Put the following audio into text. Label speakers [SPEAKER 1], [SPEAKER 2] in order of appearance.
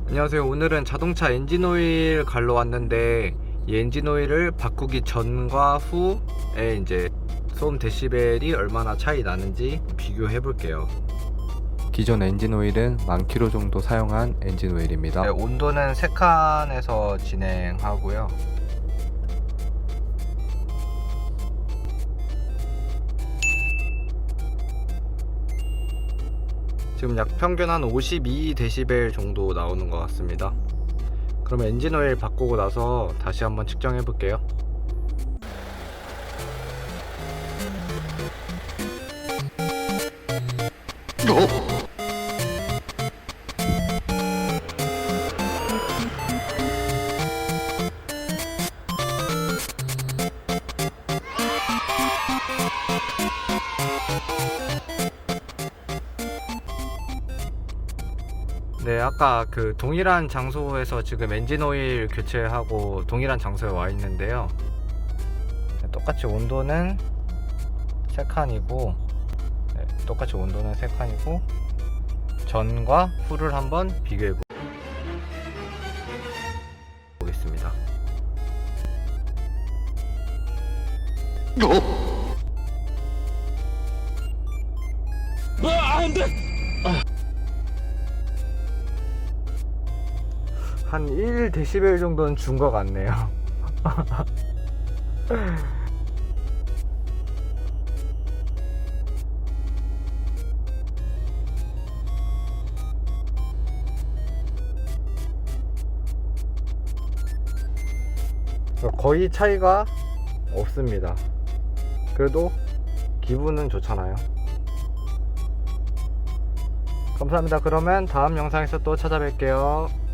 [SPEAKER 1] 안녕하세요. 오늘은 자동차 엔진오일 갈러 왔는데 이 엔진오일을 바꾸기 전과 후에 이제 소음 데시벨이 얼마나 차이 나는지 비교해 볼게요.
[SPEAKER 2] 기존 엔진오일은 10,000km 정도 사용한 엔진오일입니다.
[SPEAKER 1] 네, 온도는 3칸에서 진행하고요. 지금 약 평균 한 52dB 정도 나오는 것 같습니다. 그러면 엔진오일 바꾸고 나서 다시 한번 측정해 볼게요. 네, 아까 그 동일한 장소에서 지금 엔진오일 교체하고 동일한 장소에 와 있는데요. 똑같이 온도는 3칸이고, 네, 똑같이 온도는 3칸이고, 전과 후를 한번 비교해 보겠습니다.
[SPEAKER 3] 안 돼!
[SPEAKER 1] 한 1dB 정도는 준 것 같네요. 거의 차이가 없습니다. 그래도 기분은 좋잖아요. 감사합니다. 그러면 다음 영상에서 또 찾아뵐게요.